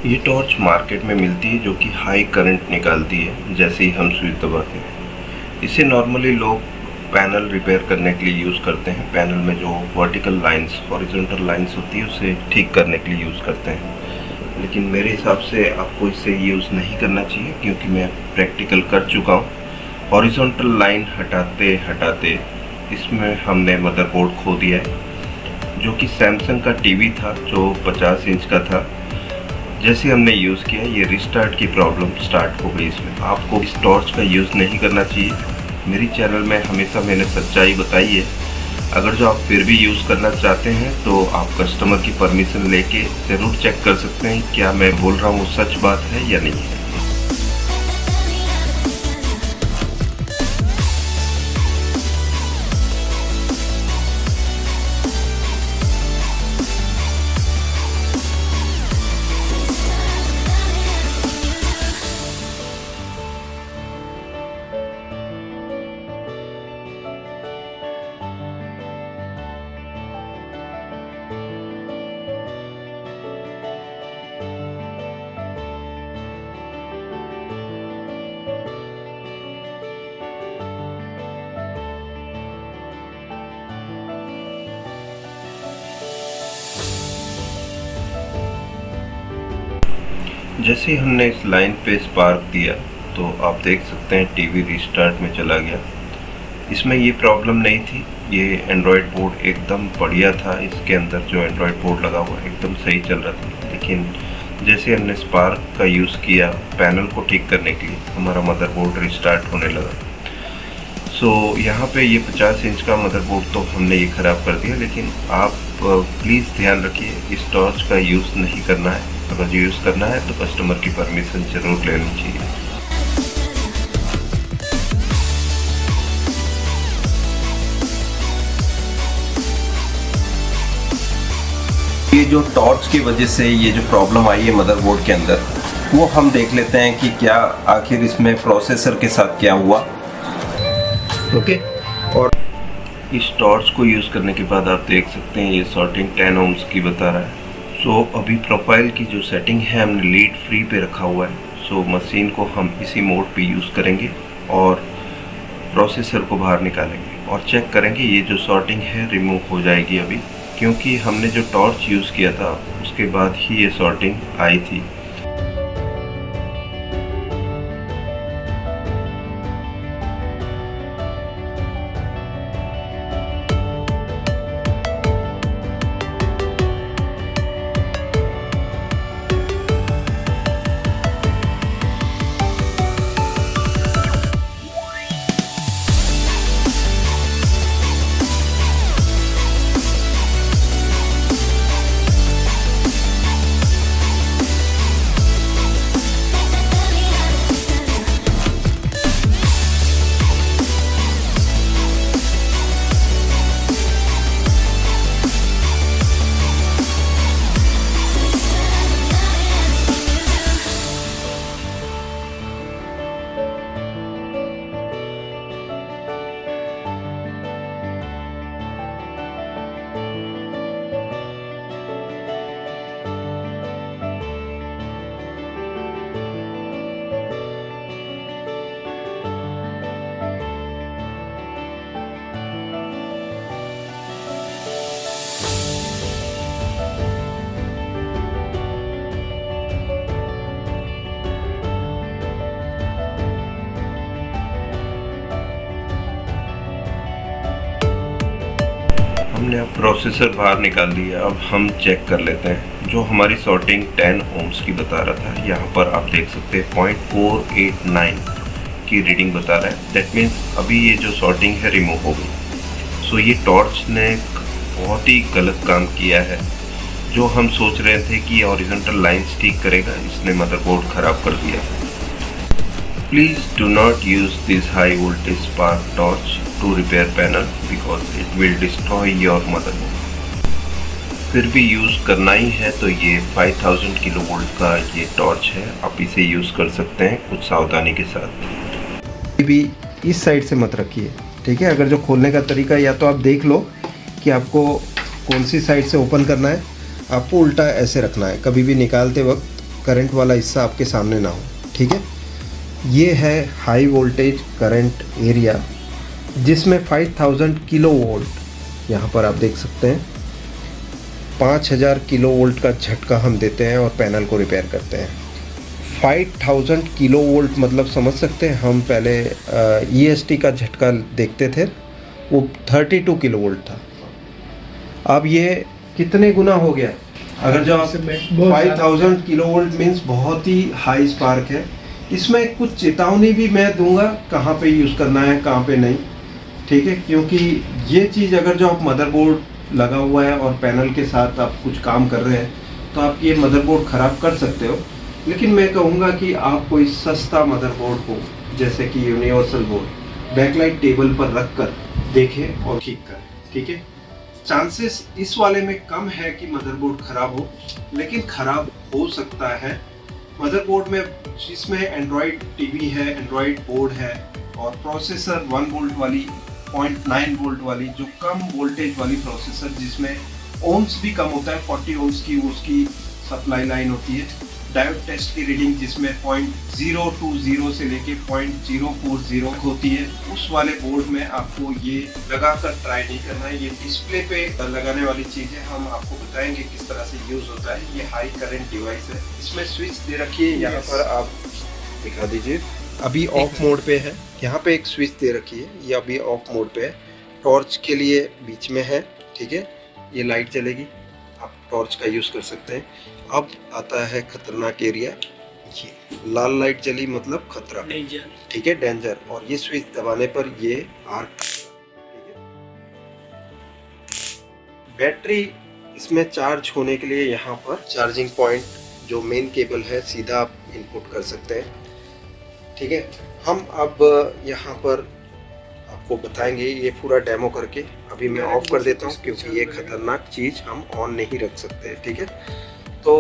ये torch market में मिलती है जो कि हाई करंट निकालती है जैसे ही हम स्विच दबाते हैं। इसे नॉर्मली लोग पैनल रिपेयर करने के लिए यूज़ करते हैं। पैनल में जो वर्टिकल लाइंस, हॉरिजॉन्टल लाइंस होती है उसे ठीक करने के लिए यूज़ करते हैं। लेकिन मेरे हिसाब से आपको इसे यूज़ नहीं करना चाहिए क्योंकि मैं प्रैक्टिकल कर चुका हूँ। हॉरिजॉन्टल लाइन हटाते हटाते इसमें हमने मदरबोर्ड खो दिया है। जो कि सैमसंग का टीवी था जो 50 इंच का था। जैसे हमने यूज़ किया ये रिस्टार्ट की प्रॉब्लम स्टार्ट हो गई। इसमें आपको इस टॉर्च का यूज़ नहीं करना चाहिए। मेरी चैनल में हमेशा मैंने सच्चाई बताई है। अगर जो आप फिर भी यूज़ करना चाहते हैं तो आप कस्टमर की परमिशन लेके ज़रूर चेक कर सकते हैं क्या मैं बोल रहा हूँ सच बात है या नहीं है। जैसे ही हमने इस लाइन पे स्पार्क दिया तो आप देख सकते हैं टीवी रिस्टार्ट में चला गया। इसमें ये प्रॉब्लम नहीं थी। ये एंड्रॉयड बोर्ड एकदम बढ़िया था। इसके अंदर जो एंड्रॉयड बोर्ड लगा हुआ एकदम सही चल रहा था। लेकिन जैसे हमने स्पार्क का यूज़ किया पैनल को ठीक करने के लिए हमारा मदरबोर्ड रिस्टार्ट होने लगा। सो यहाँ पे ये 50 इंच का मदरबोर्ड तो हमने ये ख़राब कर दिया। लेकिन आप प्लीज़ ध्यान रखिए इस टॉर्च का यूज़ नहीं करना है। अगर यूज़ करना है तो कस्टमर की परमिशन ज़रूर लेनी चाहिए। ये जो टॉर्च की वजह से ये जो प्रॉब्लम आई है मदरबोर्ड के अंदर वो हम देख लेते हैं कि क्या आखिर इसमें प्रोसेसर के साथ क्या हुआ। ओके, और इस टॉर्च को यूज़ करने के बाद आप देख सकते हैं ये सॉर्टिंग 10 ohms की बता रहा है। सो अभी प्रोफाइल की जो सेटिंग है हमने लीड फ्री पे रखा हुआ है। सो मशीन को हम इसी मोड पे यूज़ करेंगे और प्रोसेसर को बाहर निकालेंगे और चेक करेंगे ये जो सॉर्टिंग है रिमूव हो जाएगी अभी, क्योंकि हमने जो टॉर्च यूज़ किया था उसके बाद ही ये सॉर्टिंग आई थी। हमने अब प्रोसेसर बाहर निकाल दिया। अब हम चेक कर लेते हैं जो हमारी सॉर्टिंग 10 ohms की बता रहा था। यहाँ पर आप देख सकते हैं 0.489 की रीडिंग बता रहा है। दैट मीन्स अभी ये जो सॉर्टिंग है रिमूव हो गई। सो ये टॉर्च ने बहुत ही गलत काम किया है। जो हम सोच रहे थे कि हॉरिजॉन्टल लाइंस ठीक करेगा, इसने मदरबोर्ड ख़राब कर दिया। Please do not use this high voltage spark torch to repair panel because it will destroy your motherboard। फिर भी यूज़ करना ही है तो ये 5000 किलो वोल्ट का ये टॉर्च है। आप इसे यूज़ कर सकते हैं कुछ सावधानी के साथ। भी इस साइड से मत रखिए, ठीक है। अगर जो खोलने का तरीका या तो आप देख लो कि आपको कौन सी साइड से ओपन करना है। आपको उल्टा ऐसे रखना है। कभी भी निकालते वक्त करंट वाला हिस्सा आपके सामने ना हो, ठीक है। ये है हाई वोल्टेज करंट एरिया, जिसमें 5000 किलो वोल्ट यहाँ पर आप देख सकते हैं 5000 किलो वोल्ट का झटका हम देते हैं और पैनल को रिपेयर करते हैं। 5000 किलो वोल्ट मतलब समझ सकते हैं, हम पहले EST का झटका देखते थे, वो 32 किलो वोल्ट था। अब ये कितने गुना हो गया? अगर जो आप 5000 किलो वोल्ट मीन्स बहुत ही हाई स्पार्क है। इसमें कुछ चेतावनी भी मैं दूंगा कहाँ पे यूज़ करना है, कहाँ पे नहीं, ठीक है। क्योंकि ये चीज़ अगर जो आप मदरबोर्ड लगा हुआ है और पैनल के साथ आप कुछ काम कर रहे हैं तो आप ये मदरबोर्ड ख़राब कर सकते हो। लेकिन मैं कहूँगा कि आप कोई सस्ता मदरबोर्ड हो, जैसे कि यूनिवर्सल बोर्ड, बैकलाइट टेबल पर रख कर देखें और ठीक करें, ठीक है। चांसेस इस वाले में कम है कि मदरबोर्ड ख़राब हो, लेकिन ख़राब हो सकता है। मदरबोर्ड में जिसमें एंड्रॉयड टीवी है, एंड्रॉयड बोर्ड है और प्रोसेसर 1 वोल्ट वाली 0.9 वोल्ट वाली जो कम वोल्टेज वाली प्रोसेसर, जिसमें ओम्स भी कम होता है, 40 ओम्स की उसकी सप्लाई लाइन होती है। डायोड टेस्ट की रीडिंग जिसमें 0.020 से लेके 0.040 होती है, उस वाले बोर्ड में आपको ये लगाकर ट्राई नहीं करना है। ये डिस्प्ले पे लगाने वाली चीज़ें हम आपको बताएंगे किस तरह से यूज़ होता है। ये हाई करंट डिवाइस है, इसमें स्विच दे रखी है, यहाँ पर आप दिखा दीजिए, अभी ऑफ मोड पे है। यहाँ पे एक स्विच दे रखी है, ये अभी ऑफ मोड पे है। टॉर्च के लिए बीच में है, ठीक है, ये लाइट जलेगी, आप टॉर्च का यूज़ कर सकते हैं। अब आता है खतरनाक एरिया, ये लाल लाइट जली मतलब खतरा, ठीक है, डेंजर। और ये स्विच दबाने पर ये आर्क, ठीक है। बैटरी इसमें चार्ज होने के लिए यहाँ पर चार्जिंग पॉइंट जो मेन केबल है सीधा आप इनपुट कर सकते हैं, ठीक है। हम अब यहाँ पर आपको बताएंगे ये पूरा डेमो करके। अभी मैं ऑफ कर देता हूँ क्योंकि ये खतरनाक चीज़ हम ऑन नहीं रख सकते, ठीक है। तो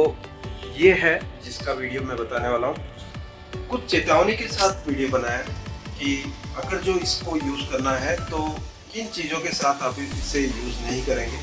ये है जिसका वीडियो मैं बताने वाला हूँ। कुछ चेतावनी के साथ वीडियो बनाया कि अगर जो इसको यूज़ करना है तो किन चीज़ों के साथ आप इसे यूज़ नहीं करेंगे।